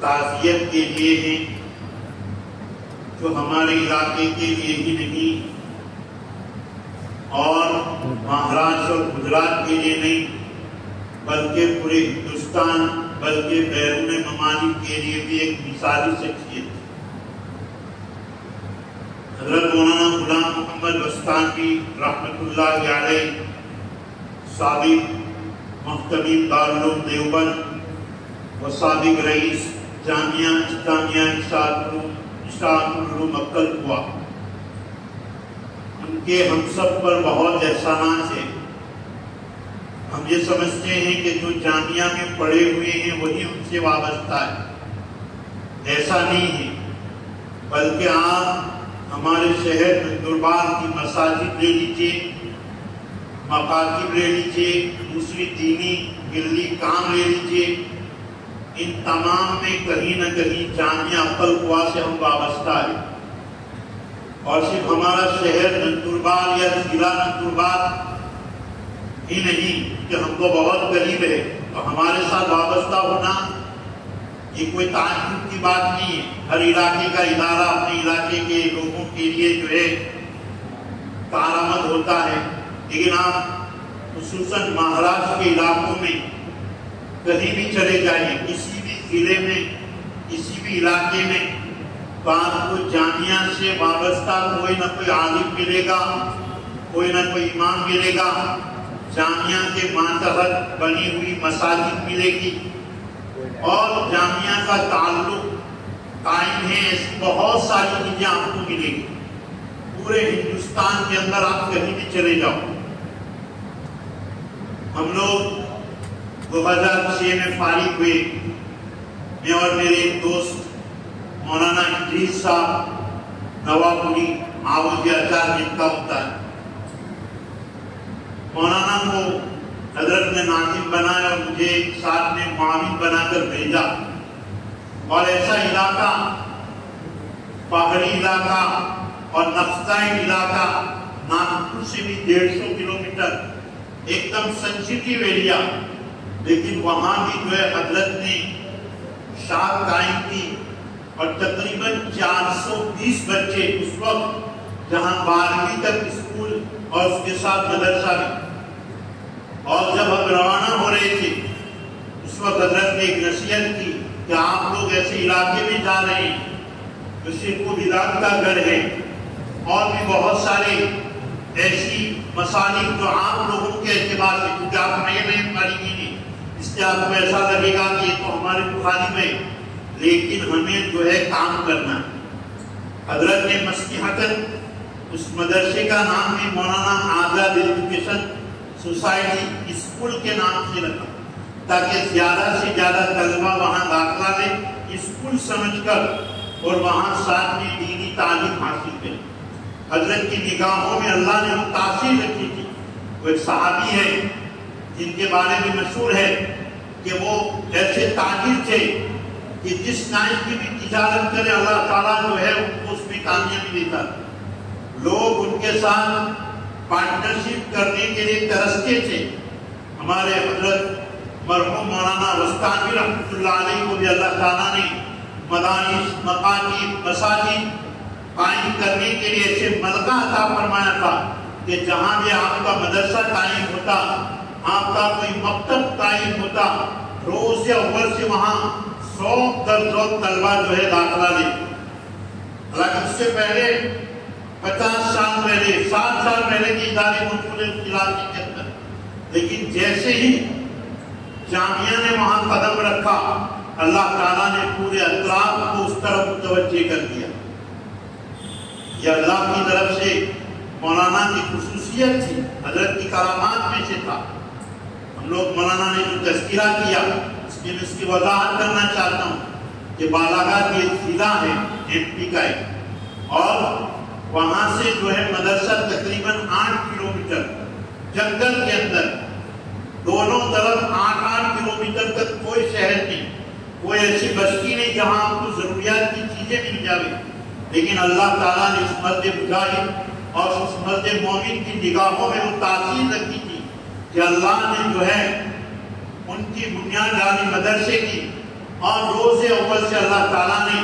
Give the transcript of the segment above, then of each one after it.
تعزیت کے لیے ہیں، جو ہمارے علاقے کے لیے ہی نہیں اور مہاراشٹر اور گجرات کے لیے نہیں بلکہ پورے ہندوستان بلکہ بیرون ممالک کے لیے بھی ایک مثالی شخصیت ہے۔ حضرت مولانا غلام محمد بستانوی رحمۃ اللہ علیہ سابق محتمیم دارالعلوم دیوبند و سابق رئیس جامعہ اسلامیہ اشاعت العلوم مکہ ہوا، ان کے ہم سب پر بہت احسانات ہیں۔ ہم یہ سمجھتے ہیں کہ جو جامعہ میں پڑھے ہوئے ہیں وہی ان سے وابستہ ہے، ایسا نہیں ہے، بلکہ آپ ہمارے شہر نندربار کی مساجد لے لیجیے، مکاتب لے لیجیے، دوسری دینی ملی کام لے لیجیے، ان تمام میں کہیں نہ کہیں جامعہ عقل سے ہم وابستہ ہیں۔ اور صرف ہمارا شہر نندربار یا ضلع نندربار ہی نہیں کہ ہم کو بہت قریب ہے تو ہمارے ساتھ وابستہ ہونا یہ کوئی تعجب کی بات نہیں ہے۔ ہر علاقے کا ادارہ اپنے علاقے کے لوگوں کے لیے جو ہے کارآمد ہوتا ہے، لیکن آپ خصوصاً مہاراشٹر کے علاقوں میں کہیں بھی چلے جائیں، کسی بھی ضلع میں کسی بھی علاقے میں تو آپ کو جامعہ سے وابستہ کوئی نہ کوئی عالم ملے گا، کوئی نہ کوئی امام ملے گا، جامعہ کے ماتحت بنی ہوئی مساجد ملے گی اور جامعہ کا تعلق قائم ہے، ایسی بہت ساری چیزیں آپ کو ملے گی۔ پورے ہندوستان کے اندر آپ کہیں بھی چلے جاؤ۔ ہم لوگ 2006 میں فارغ ہوئے، میں اور میرے ایک دوست مولانا ادریس صاحب نوابپوری آوز اچار جن کا ہوتا ہے، مولانا کو حضرت نے ناظم بنایا اور مجھے ساتھ میں معاون بنا کر بھیجا، اور ایسا علاقہ پہاڑی علاقہ اور نقشۂ علاقہ ناگپور سے بھی 150 کلومیٹر ایک دم سینسٹیو ایریا، لیکن وہاں بھی جو ہے حضرت نے شاخ قائم کی اور تقریباً 420 بچے اس وقت جہاں 12ویں تک اسکول اور اس کے ساتھ مدرسہ بھی، اور جب ہم روانہ ہو رہے تھے اس وقت حضرت نے ایک نصیحت کی کہ آپ لوگ ایسے علاقے میں جا رہے ہیں جو شرک و بدعت کا گھر ہے، اور بھی بہت سارے ایسی مسالک جو عام لوگوں کے اعتبار سے، کیونکہ آپ نئے نئے پڑھیں گے اس سے آپ کو ایسا لگے گا کہ یہ تو ہمارے بخاری میں، لیکن ہمیں جو ہے کام کرنا۔ حضرت نے مسیحتاً اس مدرسے کا نام بھی Maulana Azad education society school کے نام سے رکھا تاکہ زیادہ سے زیادہ طلبہ وہاں داخلہ لیں اسکول سمجھ کر اور وہاں ساتھ میں دینی تعلیم حاصل کریں۔ حضرت کی نگاہوں میں اللہ نے وہ تاثیر رکھی تھی۔ وہ ایک صحابی ہے جن کے بارے میں مشہور ہے کہ وہ ایسے تاجر تھے کہ جس نائن کی بھی تجارت کرے اللہ تعالیٰ جو ہے ان کو اس میں کامیابی دیتا، لوگ ان کے ساتھ پارٹنرشپ کرنے کے لیے ترستے تھے۔ ہمارے حضرت مرحوم مولانا بستانوی رحمۃ اللہ علیہ کو بھی اللہ تعالیٰ نے مدارس، مکاتب، مساجد قائم کرنے کے لیے ایسے ملکہ عطا فرمایا تھا کہ جہاں بھی آپ کا مدرسہ قائم ہوتا، آپ کا کوئی مکتب قائم ہوتا، روز اول سے وہاں 100 درجوں طلبہ جو ہے داخلہ لے۔ حالانکہ اس سے پہلے 50 سال پہلے، 60 سال پہلے کی ادارے موجود ہیں اس علاقے کے اندر، لیکن جیسے ہی جامعہ نے وہاں قدم رکھا اللہ تعالیٰ نے پورے اطراف کو اس طرف متوجہ کر دیا۔ یہ اللہ کی طرف سے مولانا کی خصوصیت تھی، حضرت کی کرامات میں سے تھا۔ ہم لوگ مولانا نے جو تذکرہ کیا اس میں اس کی وضاحت کرنا چاہتا ہوں کہ بالاگھاٹ یہ ضلع ہے MP کا ہے، اور وہاں سے جو ہے مدرسہ تقریباً 8 کلومیٹر جنگل کے اندر، دونوں طرف 8 کلومیٹر تک کوئی شہر نہیں، کوئی ایسی بستی نہیں جہاں آپ کو ضروریات کی چیزیں مل جائیں، لیکن اللہ تعالیٰ نے اس مرد مجاہد اور اس مرد مومن کی نگاہوں میں وہ تاثیر رکھی تھی کہ اللہ نے جو ہے ان کی بنیاد ڈالی مدرسے کی، اور روز اول سے اللہ تعالیٰ نے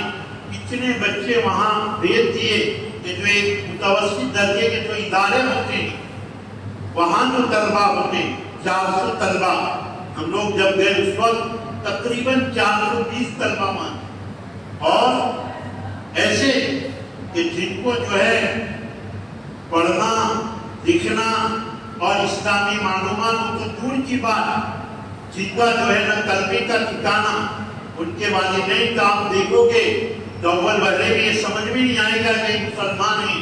اتنے بچے وہاں بھیج دیے کہ جو ایک متوسط درجے کے جو ادارے ہوتے ہیں وہاں جو طلبہ ہوتے ہیں 400 طلبہ، ہم لوگ جب گئے اس وقت تقریباً 420 طلبہ وہاں، اور ایسے کہ جن کو جو ہے پڑھنا لکھنا اور اسلامی معلومات تو دور کی بات، جن کا جو ہے نا قلبی کا ٹھکانا ان کے والدین کا آپ دیکھو گے تو اول بھلے بھی یہ سمجھ میں نہیں آئے گا کہ مسلمان ہیں،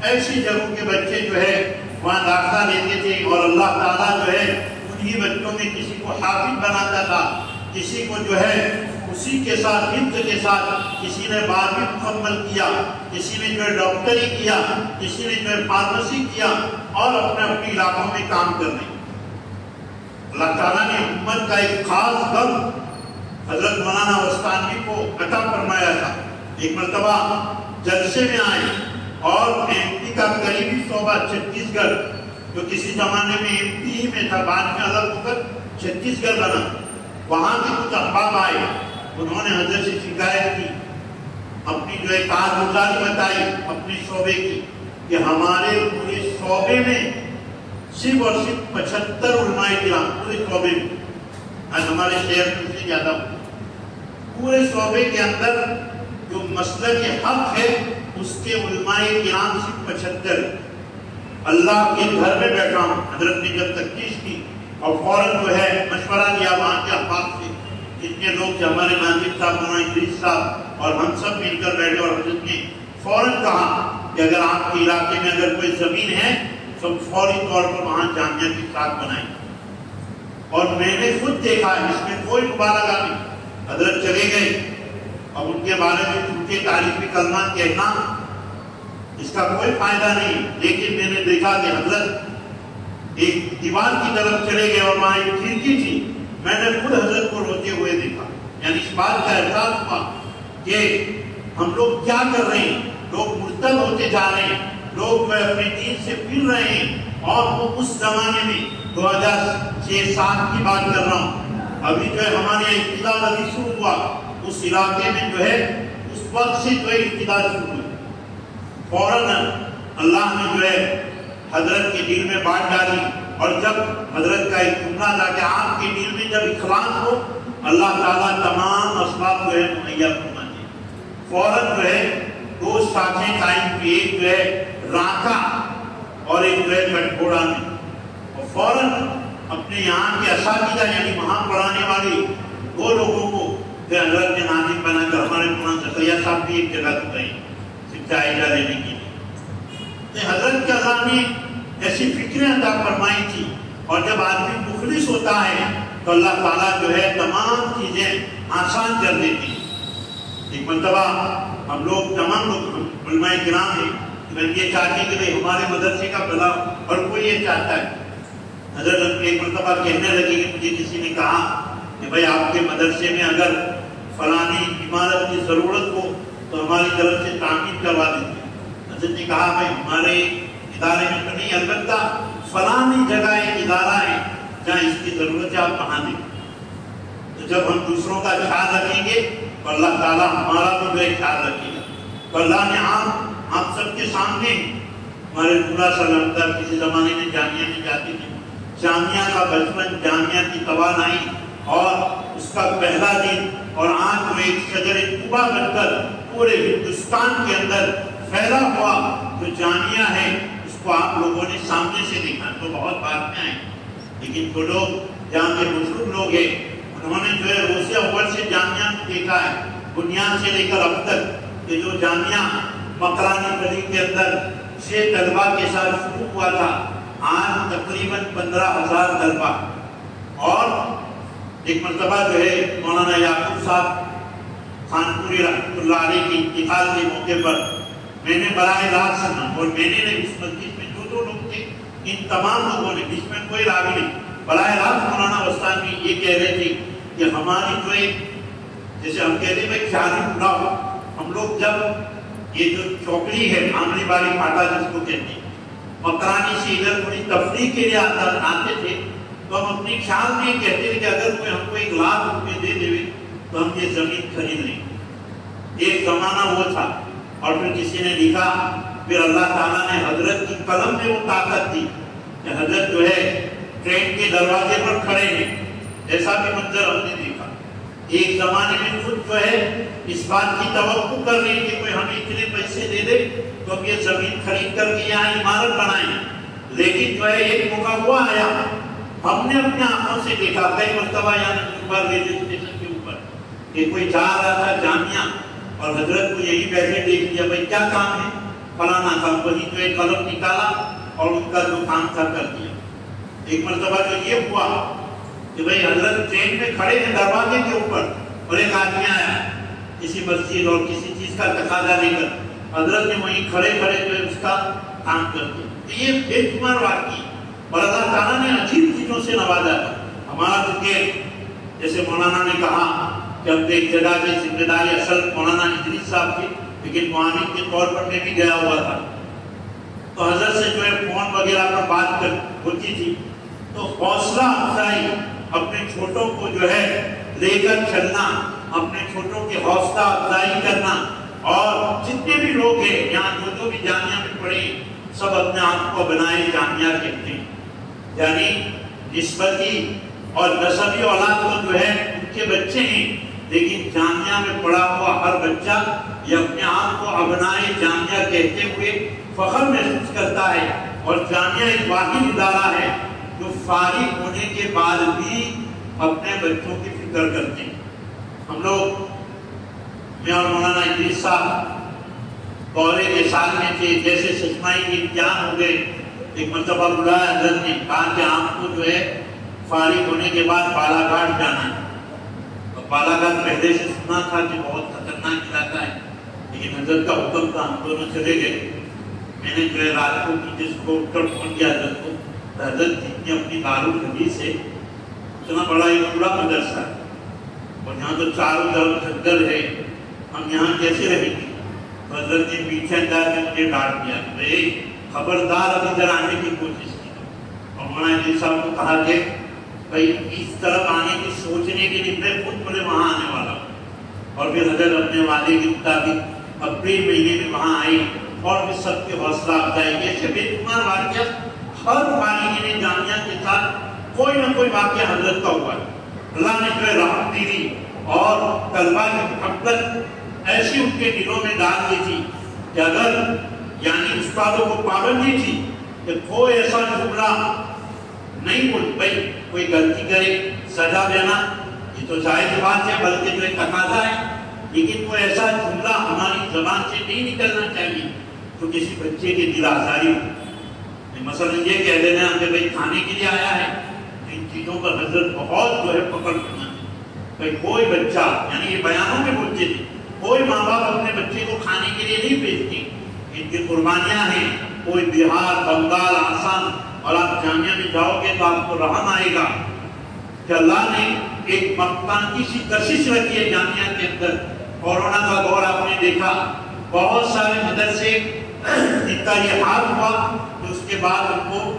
ایسی جگہوں کے بچے جو ہے وہاں داخلہ لیتے تھے، اور اللہ تعالیٰ جو ہے انہی بچوں میں کسی کو حافظ بناتا تھا، کسی کو جو ہے اسی کے ساتھ حفظ کے ساتھ، کسی نے 12ویں مکمل کیا، کسی نے جو ہے ڈاکٹری کیا، کسی نے جو ہے فارمیسی کیا، اور اپنے اپنے علاقوں میں کام کر رہے ہیں۔ اللہ تعالیٰ نے امت کا ایک خاص غم حضرت مولانا وستانوی کو عطا فرمایا تھا۔ ایک مرتبہ جلسے میں آئے اور ایم پی کا قریبی صوبہ چھتیس گڑھ، جو کسی زمانے میں ایم پی ہی میں تھا، بعد میں الگ ہو کر چھتیس گڑھ بنا، وہاں کے کچھ احباب آئے، انہوں نے حضرت سے شکایت کی، اپنی جو ہے کارگزاری بتائی اپنے شعبے کی، کہ ہمارے پورے شعبے میں صرف اور صرف 75 علماء کرام پورے شعبے میں، آج ہمارے شہر میں سے زیادہ ہو، پورے شعبے کے اندر جو مسلک حق ہے اس کے علماء کرام صرف 75۔ اللہ کے گھر میں بیٹھا ہوں، حضرت نے جب تفتیش کی اور فوراً جو ہے مشورہ لیا وہاں کے احباب سے، اتنے لوگ جو ہمارے ناظم صاحب، مولانا ادریس صاحب اور ہم سب مل کر بیٹھے، اور حضرت نے فوراً کہا کہ اگر آپ کے علاقے میں اگر کوئی زمین ہے تو فوری طور پر وہاں جامعہ کی ساتھ بنائیں۔ اور میں نے خود دیکھا ہے، اس میں کوئی مبالغہ نہیں، حضرت چلے گئے، اب ان کے بارے میں جھوٹے تعریفی کلمات کہنا اس کا کوئی فائدہ نہیں، لیکن میں نے دیکھا کہ حضرت ایک دیوار کی طرف چلے گئے اور وہاں ایک کھڑکی تھی، میں نے خود حضرت کو روتے ہوئے دیکھا، یعنی اس بات کا احساس ہوا کہ ہم لوگ کیا کر رہے ہیں، لوگ مرتد ہوتے جا رہے ہیں، لوگ اپنے دین سے پھر رہے ہیں، اور وہ اس زمانے میں 2006-07 کی بات کر رہا ہوں، ابھی جو ہے ہمارے یہاں ابتدا ابھی شروع ہوا، اس علاقے میں جو ہے اس وقت سے جو ہے ابتدا شروع ہوئی، فوراً اللہ نے جو ہے حضرت کے دل میں بات ڈالی، اور جب حضرت کا ایک جملہ تھا کہ آپ کے دل میں جب اخلاص ہو اللہ تعالیٰ تمام اسباب جو ہے مہیا فرماتے ہیں۔ فوراً جو ہے 2 شاخیں قائم کی، ایک جو ہے راکا اور ایک جو ہے کٹھوڑا میں، اور فوراً اپنے یہاں کے اساتذہ یعنی وہاں پڑھانے والے 2 لوگوں کو جو حضرت کے ناظم بنا کر، ہمارے مولانا زکریا صاحب بھی ایک جگہ تو گئے سکھا لینے کے لیے، تو حضرت کے عذاب میں ایسی فکریں عطا فرمائی تھی، اور جب آدمی مخلص ہوتا ہے تو اللہ تعالیٰ جو ہے تمام چیزیں آسان کر دیتی ہیں۔ ایک مرتبہ ہم لوگ تمام لوگ علماء کرام ہیں، میں یہ چاہتے کہ بھئی ہمارے مدرسے کا بھلا، اور کوئی یہ چاہتا ہے، حضرت ایک مرتبہ کہنے لگے کہ مجھے کسی نے کہا کہ بھئی آپ کے مدرسے میں اگر فلانی عمارت کی ضرورت ہو تو ہماری طرف سے تعمیر کروا دیتے۔ حضرت نے کہا بھئی ہمارے ادارے میں تو نہیں، البتہ فلانی جگہ ایک ادارہ ہے جہاں اس کی ضرورت ہے، آپ وہاں دیں۔ تو جب ہم دوسروں کا خیال رکھیں گے تو اللہ تعالیٰ ہمارا بھی جو ہے خیال رکھے گا۔ تو اللہ نے آپ سب کے سامنے، ہمارے پورا سلام کسی زمانے میں جامعہ میں جاتے تھے، جامعہ کا بچپن، جامعہ کی توانائی اور اس کا پہلا دن، اور آج وہ ایک شجر طوبہ بن کر پورے ہندوستان کے اندر پھیلا ہوا جو جامعہ ہے، اس کو آپ لوگوں نے سامنے سے دیکھا تو بہت بات میں آئے، لیکن جو لوگ جہاں کے بزرگ لوگ ہیں انہوں نے جو ہے روز اول سے جامعہ دیکھا ہے، بنیاد سے لے کر اب تک، کہ جو جامعہ مکرانی گلی کے اندر 6 طلبہ کے ساتھ شروع ہوا تھا، آج تقریباً 15,000 طلبہ۔ اور ایک مرتبہ جو ہے مولانا یعقوب صاحب خانپوری رحمۃ اللہ علیہ کے انتقال کے موقع پر میں نے براہ راست سنا، اور میں نے اس مسجد میں جو لوگ تھے ان تمام لوگوں نے، جس میں کوئی راوی نہیں، براہ راست مولانا وستانوی یہ کہہ رہے تھے کہ ہماری جو ایک، جیسے ہم کہتے ہیں خیالی پورا ہو، ہم لوگ جب یہ جو چوکڑی ہے آملی باری پاٹا جس کو کہتے ہیں، مکرانی سے ادھر تھوڑی تفریح کے لیے آتے تھے، تو ہم اپنی خیال میں کہتے تھے کہ اگر کوئی ہم کو 1 لاکھ روپے دے دے تو ہم یہ زمین خرید لیں۔ ایک زمانہ وہ تھا، اور پھر کسی نے لکھا، پھر اللہ تعالیٰ نے حضرت کی قلم میں وہ طاقت دی کہ حضرت جو ہے ٹرین کے دروازے پر کھڑے ہیں۔ ایسا بھی منظر ہم نے دیکھا۔ ایک زمانے میں خود جو ہے اس بات کی توقع کر رہی کہ کوئی ہمیں اتنے پیسے دے دے تو ہم یہ زمین خرید کر کے یہاں عمارت بنائیں، لیکن جو ہے ایک موقع وہ آیا، ہم نے اپنے آنکھوں سے دیکھا کئی مرتبہ یہاں ریلوے اسٹیشن کے اوپر کہ کوئی جا رہا تھا جامعہ اور حضرت کو یہی بیٹھے دیکھ لیا، بھائی کیا کام ہے؟ فلانا کام۔ وہی جو ہے قلم نکالا اور ان کا جو کام تھا کر دیا۔ ایک مرتبہ جو یہ ہوا کہ بھائی حضرت ٹرین میں کھڑے ہیں دروازے کے اوپر، اور ایک آدمی آیا کسی مسجد اور کسی چیز کا تقاضا لے کر، حضرت نے وہیں کھڑے کھڑے جو ہے اس کا کام کر دیا۔ تو یہ بے شمار واقعی، اور اللہ تعالیٰ نے عجیب چیزوں سے نوازا ہے ہمارا۔ چونکہ جیسے مولانا نے کہا کہ اب ایک جگہ کی ذمہ داری اصل مولانا ادریس صاحب کی، لیکن معاون کے طور پر میں بھی گیا ہوا تھا، تو حضرت سے جو ہے فون وغیرہ پر بات ہوتی تھی، تو حوصلہ افزائی، اپنے چھوٹوں کو جو ہے لے کر چلنا، اپنے چھوٹوں کی حوصلہ افزائی کرنا، اور جتنے بھی لوگ ہیں یہاں جو بھی جامعہ میں پڑھے سب اپنے آپ کو بنائے جامعہ کہتے ہیں، یعنی نسبتی اور نسبی اولاد کو جو ہے ان کے بچے ہیں، لیکن جامعہ میں پڑھا ہوا ہر بچہ یہ اپنے آپ کو ابنائے جامعہ کہتے ہوئے فخر محسوس کرتا ہے۔ اور جامعہ ایک واحد ادارہ ہے جو فارغ ہونے کے بعد بھی اپنے بچوں کی فکر کرتے ہیں۔ ہم لوگ، میں اور مولانا ادریس صاحب دورے کے سال میں تھے، جیسے سچمائی کے امتحان ہو گئے، ایک مرتبہ بلایا حضرت نے، کہا کہ آپ کو جو ہے فارغ ہونے کے بعد بالا گھاٹ جانا ہے۔ اور بالا گھاٹ پہلے سے سنا تھا کہ بہت خطرناک علاقہ ہے، لیکن حضرت کا حکم تھا، ہم دونوں چلے گئے۔ میں نے جو ہے رات کو جس کو اٹھ کر فون کیا حضرت کو، حضرت جتنی اپنی دارالحدیث سے اتنا بڑا ایک پورا مدرسہ ہے، اور یہاں تو چاروں طرف جنگل ہے، ہم یہاں کیسے رہیں گے؟ تو حضرت نے میٹھے انداز میں مجھے ڈانٹ دیا کہ بھائی خبردار اب ادھر آنے کی کوشش کی، اور مولانا ادریس صاحب کو کہا کہ بھائی اس طرف آنے کی سوچنے کے لیے میں خود بڑے وہاں آنے والا ہوں۔ اور پھر حضرت اپنے وعدے کے مطابق اپریل مہینے میں وہاں آئی، اور بھی سب کے حوصلہ افزائی کے بے شمار واقعہ ہر فارغین جامعہ کے ساتھ کوئی نہ کوئی واقعہ حضرت کا ہوا ہے۔ اللہ نے جو ہے رحمت دی اور طلبہ کی محبت ایسی ان کے دلوں میں ڈال دی تھی کہ اگر یعنی استادوں کو پابندی تھی کہ کوئی ایسا جملہ نہیں بول، بھائی کوئی غلطی کرے سزا دینا یہ تو جائز بات ہے، بلکہ جو ایک تقاضا ہے، لیکن کوئی ایسا جملہ ہماری زبان سے نہیں نکلنا چاہیے تو کسی بچے کی دل آزاری ہو۔ مثلا یہ کہہ دینا کہ بھائی کھانے کے لیے آیا ہے، ان چیزوں پر حضرت بہت جو ہے پکڑ کرنا ہے۔ بھائی کوئی بچہ، یعنی یہ بیانوں میں بولتے تھے، کوئی ماں باپ اپنے بچے کو کھانے کے لیے نہیں بھیجتے، ان کی قربانیاں ہیں۔ کوئی بہار، بنگال، آسام، اور آپ جامعہ میں جاؤ گے تو آپ کو رحم آئے گا کہ اللہ نے ایک مقتانتی سی کشش رکھی ہے جامعہ کے اندر۔ کورونا کا دور آپ نے دیکھا، بہت سارے مدرسے جن کا یہ حال ہوا کہ اس کے بعد ان کو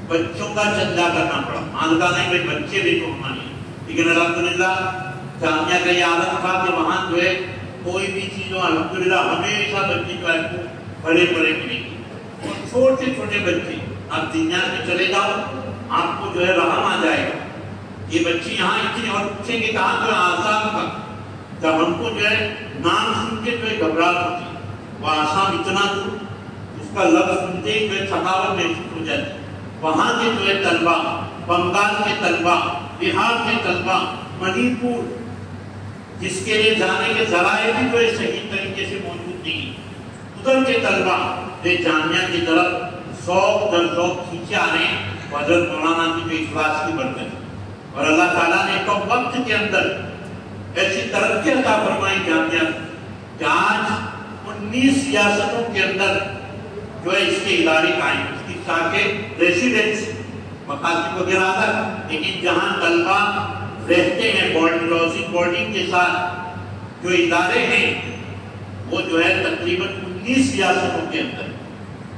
بچوں کا چندہ کرنا پڑا۔ مانتا نہیں بھائی بچے بھی تو ہمارے، لیکن الحمدللہ جامعہ کا یہ عادت تھا کہ وہاں جو ہے کوئی بھی چیز ہو، الحمدللہ ہمیشہ بچے جو ہے بڑے بڑے ملیں گے، اور چھوٹے چھوٹے بچے آپ دنیا میں چلے جاؤ آپ کو جو ہے رحم آ جائے گا۔ یہ بچی یہاں اتنی، اور پوچھیں گے کہاں جو ہے آسام کا، جب ہم کو جو ہے نام سن کے جو ہے گھبراہٹ ہوتی، وہ آسام اتنا دور، اس کا لفظ سنتے ہی جو ہے تھکاوٹ محسوس ہو جاتی۔ وہاں کے جو ہے طلبہ، بنگال کے طلبہ، بہار کے طلبہ، منی پور، جس کے لیے جانے کے ذرائع بھی جو ہے صحیح طریقے سے موجود نہیں، ادھر کے طلبہ جو جامعہ کی طرف ذوق در ذوق کھینچے آ رہے ہیں، حضرت مولانا کی جو اخلاص کی برکت ہے۔ اور اللہ تعالیٰ نے کم وقت کے اندر ایسی ترقی عطا فرمائی جامعہ کہ آج 19 ریاستوں کے اندر جو ہے اس کے ادارے قائم، اس کی شاخیں ریسیڈنس مقاصد وغیرہ تک، لیکن جہاں طلبہ رہتے ہیں بورڈنگ کے ساتھ جو ادارے ہیں وہ جو ہے تقریباً 19 ریاستوں کے اندر،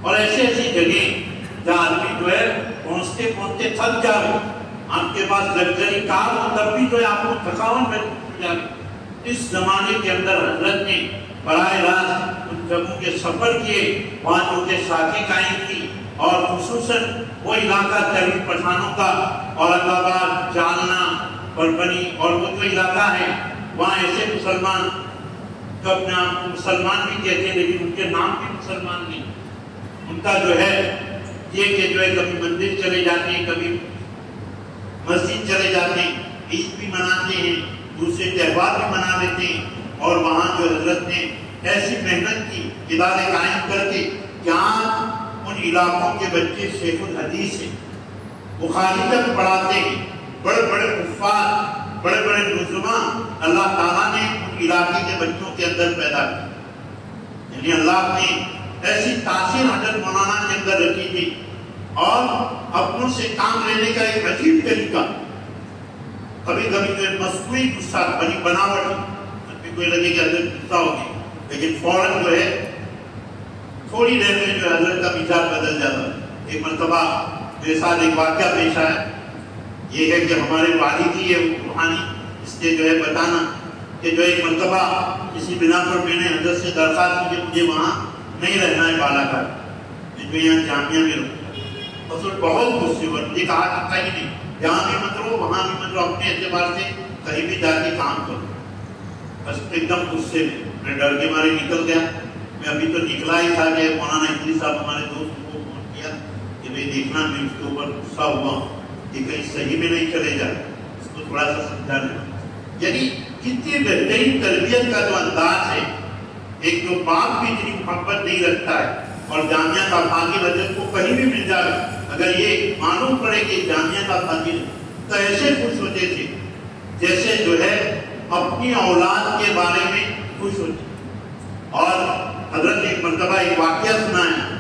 اور ایسی ایسی جگہیں جہاں آدمی جو ہے پہنچتے تھک جاوے، آپ کے پاس لگژری کار ہو تب بھی جو ہے آپ کو تھکاوٹ پیارے، اس زمانے کے اندر حضرت نے براہ راست ان جگہوں کے سفر کیے، وہاں جو کہ ساکھیں قائم کی، اور خصوصاً وہ علاقہ تحریک پٹھانوں کا، اورنگ آباد، جالنا، بربنی، اور وہ جو علاقہ ہے وہاں ایسے مسلمان جو اپنے آپ کو مسلمان بھی کہتے ہیں لیکن ان کے نام بھی مسلمان نہیں، ان کا جو ہے یہ کہ جو ہے کبھی مندر چلے جاتے ہیں، کبھی مسجد چلے جاتے ہیں، عید بھی مناتے ہیں، دوسرے تہوار بھی منا لیتے ہیں، اور وہاں جو حضرت نے ایسی محنت کی ادارے قائم کر کے کہ آج ان علاقوں کے بچے شیخ الحدیث ہیں، بخاری تک پڑھاتے ہیں، بڑے بڑے حفاظ، بڑے بڑے نظما اللہ تعالیٰ نے ان علاقے کے بچوں کے اندر پیدا کی، یعنی اللہ نے ایسی تاثیر حضرت مولانا کے اندر رکھی تھی، اور اپنوں سے کام لینے کا ایک عجیب طریقہ، کبھی کبھی جو مصنوعی غصہ بنی بناوٹ، کوئی لگے کہ حضرت غصہ ہوگی لیکن فوراً جو ہے تھوڑی دیر میں جو حضرت کا مزاج بدل جاتا ہے۔ ایک مرتبہ میرے ساتھ ایک واقعہ پیش آیا، یہ ہے کہ ہمارے والدی ہے روحانی، اس کے جو ہے بتانا کہ جو ایک مرتبہ کسی بنا پر میں نے حضرت سے درخواست کی کہ مجھے وہاں نہیں رہنا ہے بالا گھاٹ، جو یہاں جامعہ میں رہوں، اور بہت غصے ہوئے، مجھے کہا کہ کہیں نہیں، یہاں بھی مت رہو وہاں بھی مت رہو، اپنے اعتبار سے کہیں بھی جا کے کام کرو۔ بس ایک دم غصے میں ڈر کے مارے نکل گیا، میں ابھی تو نکلا ہی تھا کہ مولانا ادریس صاحب ہمارے دوست کو فون کیا کہ بھائی دیکھنا میں اس کے اوپر غصہ ہوا ہوں کہ کہیں صحیح میں نہیں چلے جائے، اس کو تھوڑا سا سمجھانا۔ یعنی کتنی بہترین تربیت کا جو انداز ہے، ایک جو باپ بھی اتنی محبت نہیں رکھتا ہے، اور جامعہ کا فاضل حضرت کو کہیں بھی مل جائے اگر یہ معلوم پڑے کہ جامعہ کا فاضل تو ایسے خوش ہوتے تھے جیسے جو ہے اپنی اولاد کے بارے میں خوش ہوتے۔ اور حضرت نے ایک مرتبہ ایک واقعہ سنا ہے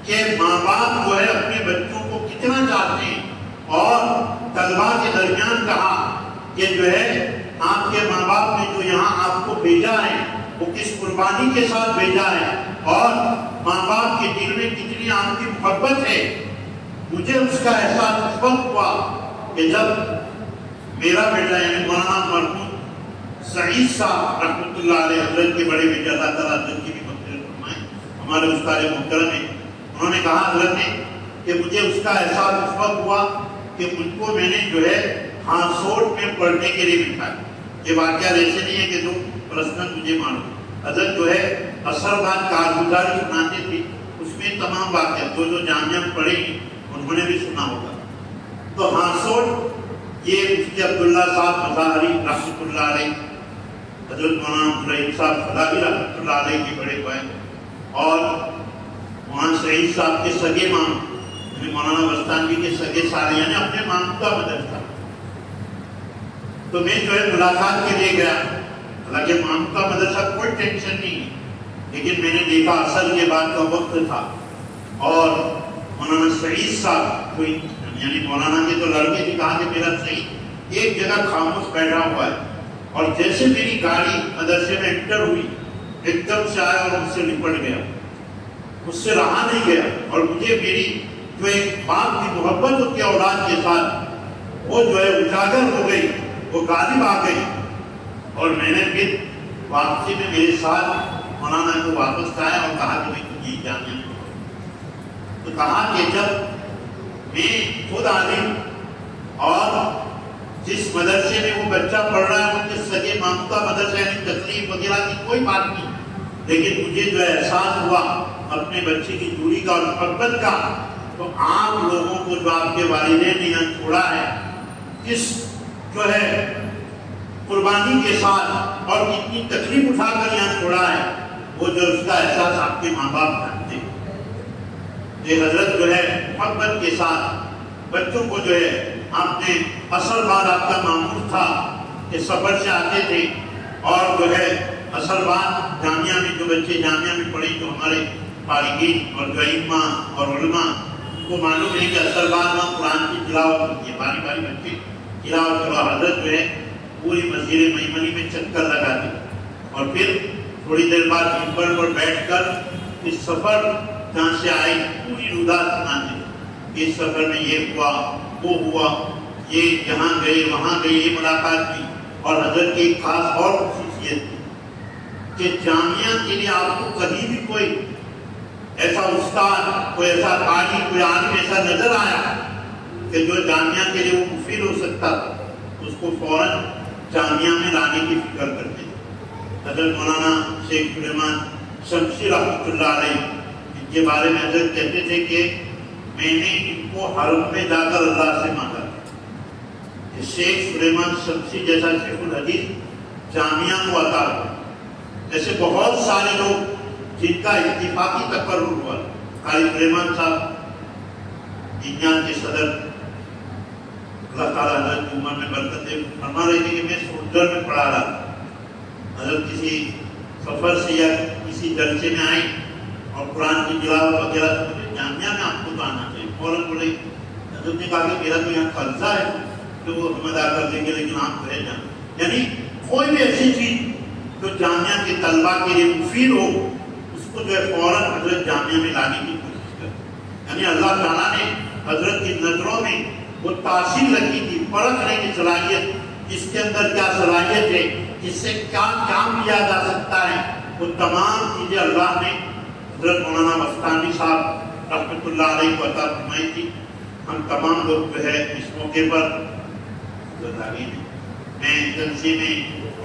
کہ ماں باپ جو ہے اپنے بچوں کو کتنا چاہتے ہیں، اور طلبا کے درمیان کہا کہ جو ہے آپ کے ماں باپ نے جو یہاں آپ کو بھیجا ہے وہ کس قربانی کے ساتھ بھیجا ہے، اور ماں باپ کے دل میں کتنی آپ کی محبت ہے۔ مجھے اس کا احساس اس وقت ہوا کہ جب میرا بیٹا یعنی مولانا مرحوم سعید صاحب رحمۃ اللہ علیہ، حضرت کے بڑے بیٹے، اللہ تعالیٰ حضرت کی بھی مغفرت فرمائے، ہمارے استاد محترم ہیں، انہوں نے کہا حضرت نے کہ مجھے اس کا احساس اس وقت ہوا کہ مجھ کو میں نے جو ہے ہاسوٹ میں پڑھنے کے لیے بٹھایا۔ یہ واقعہ ایسے نہیں ہے کہ تم پرسنل مجھے مانو، حضرت جو ہے اثر بعد کارگزاری سناتے تھے، اس میں تمام واقعات جو جامعہ پڑھے انہوں نے بھی سنا ہوگا۔ تو ہاسوٹ یہ مفتی عبداللہ صاحب مظاہری رحمۃ اللہ علیہ، حضرت مولانا رحیم صاحب فلاحی رحمۃ اللہ علیہ کے بڑے بھائی، اور مولانا سعید صاحب کے سگے ماموں یعنی مولانا بستانوی کے سگے سارے، یعنی اپنے ماموں کا مدرسہ۔ تو میں جو ہے ملاقات کے لیے گیا، حالانکہ ماموں کا مدرسہ کوئی ٹینشن نہیں ہے، لیکن میں نے دیکھا اصل کے بعد کا وقت تھا، اور مولانا سعید صاحب یعنی مولانا کے تو لڑکے تھے، کہا کہ میرا سعید ایک جگہ خاموش بیٹھا ہوا ہے، اور جیسے میری گاڑی مدرسے میں انٹر ہوئی ایک دم سے آیا اور مجھ سے نپٹ گیا، مجھ سے رہا نہیں گیا، اور مجھے میری جو ایک باپ کی محبت ہوتی ہے اولاد کے ساتھ وہ جو ہے اجاگر ہو گئی، وہ غالب آ گئی، اور میں نے پھر واپسی میں میرے ساتھ مولانا کو واپس آیا اور کہا کہ میں تجھے جامعہ میں تو کہا کہ جب میں خود عالم اور جس مدرسے میں وہ بچہ پڑھ رہا ہے ان کے سگے ماموں کا مدرسہ، یعنی تکلیف وغیرہ کی کوئی بات نہیں، لیکن مجھے جو احساس ہوا اپنے بچے کی دوری کا اور محبت کا، تو آپ لوگوں کو جو آپ کے والدین نے یہاں چھوڑا ہے، کس جو ہے قربانی کے ساتھ اور کتنی تکلیف اٹھا کر یہاں چھوڑا ہے، وہ جو اس کا احساس آپ کے ماں باپ جانتے ہیں۔ یہ حضرت جو ہے محبت کے ساتھ بچوں کو جو ہے آپ نے اصل بات آپ کا معمول تھا کہ سفر سے آتے تھے، اور جو ہے اصل بات جامعہ میں جو بچے جامعہ میں پڑھے جو ہمارے فارغین اور جو ائمہ اور علماء کو معلوم ہے کہ اصل بات وہاں قرآن کی تلاوت ہوتی ہے، باری باری بچے تلاوت کرو، حضرت جو ہے پوری مسجد میمنی میں چکر لگاتے، اور پھر تھوڑی دیر بعد منبر پر بیٹھ کر اس سفر جہاں سے آئے پوری رودات سناتے، اس سفر میں یہ ہوا وہ ہوا، یہ یہاں گئے وہاں گئے، یہ ملاقات کی، اور حضرت کی ایک خاص اور خصوصیت تھی کہ جامعہ کے لیے آپ کو کبھی بھی کوئی ایسا استاد، کوئی ایسا قاری، کوئی عالم ایسا نظر آیا کہ جو جامعہ کے لیے وہ مفید ہو سکتا تھا، اس کو فوراً جامعہ میں لانے کی فکر کرتے تھے۔ حضرت مولانا شیخ سلیمان شمسی رحمۃ اللہ علیہ، ان کے بارے میں حضرت کہتے تھے کہ میں نے ان کو حرم میں جا کر اللہ سے مانگا کہ شیخ سلیمان شمسی جیسا شیخ الحدیث جامعہ کو عطا کرے۔ ایسے بہت سارے لوگ جن کا اتفاقی تقرر ہوا، قاری سلیمان صاحب انجان کے صدر، اللہ تعالیٰ حضرت کی عمر میں برکت دے، فرما رہے تھے کہ میں سعودر میں پڑھا رہا تھا، حضرت کسی سفر سے یا کسی جلسے میں آئے اور قرآن کی تلاوت وغیرہ جامعہ میں آپ کو تو آنا چاہیے۔ فوراً بولے، حضرت نے کہا کہ میرا تو یہاں قرضہ ہے کہ وہ ہم ادا کر دیں گے، لیکن آپ رہ جائیں۔ یعنی کوئی بھی ایسی چیز جو جامعہ کے طلبہ کے لیے مفید ہو، اس کو جو ہے فوراً حضرت جامعہ میں لانے کی کوشش کرتے۔ یعنی اللہ تعالیٰ نے حضرت کی نظروں میں وہ تاثیر رکھی تھی، پرکھنے کی صلاحیت، اس کے اندر کیا صلاحیت ہے، اس سے کیا کام کیا جا سکتا ہے، وہ تمام چیزیں اللہ نے حضرت مولانا مستانی صاحب رحمۃ اللہ علیہ کو عطا فرمائی تھی۔ ہم تمام لوگ جو ہے اس موقع پر میں تنظیم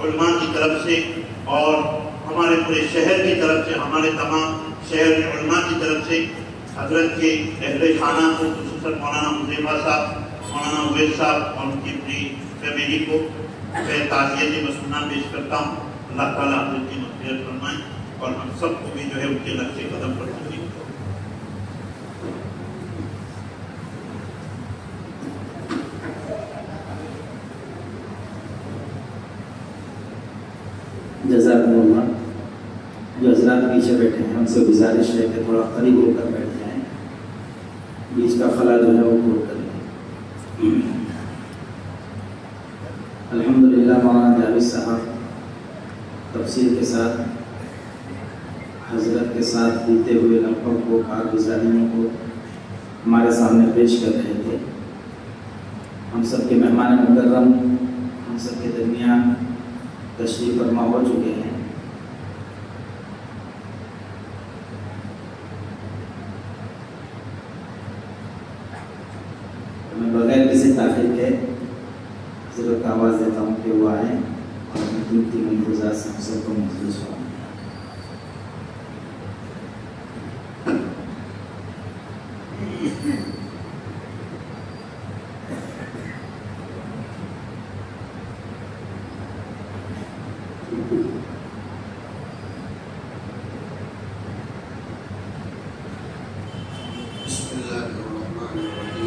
علماء کی طرف سے اور ہمارے پورے شہر کی طرف سے، ہمارے تمام شہر کے علماء کی طرف سے حضرت کے اہل خانہ کو، خصوصاً مولانا مزیفہ صاحب، مولانا عبید صاحب اور ان کی پوری فیملی کو میں تعزیت مسنونہ پیش کرتا ہوں۔ اللہ تعالیٰ حضرت کی مغفرت فرمائے اور ہم سب کو بھی جو ہے ان کے نقش قدم پر چلیں۔ جزاکم اللہ۔ جو حضرات پیچھے بیٹھے ہیں ان سے گزارش ہے کہ تھوڑا قریب ہو کر بیٹھ جائیں، بیچ کا خلا جو ہے وہ پور کر لیں۔ الحمدللہ مولانا جاوید صاحب تفصیل کے ساتھ حضرت کے ساتھ بیتے ہوئے لمحوں کو، کارگزاریوں کو ہمارے سامنے پیش کر رہے تھے۔ ہم سب کے مہمان مکرم ہم سب کے درمیان تشریف فرما ہو چکے ہیں۔ میں بغیر کسی تاخیر کے حضرت کا آواز دیتا ہوں کہ وہ آئیں اور اپنی قیمتی ملحوظات سے ہم سب کو محفوظ ہوں۔ بسم اللہ الرحمن الرحیم۔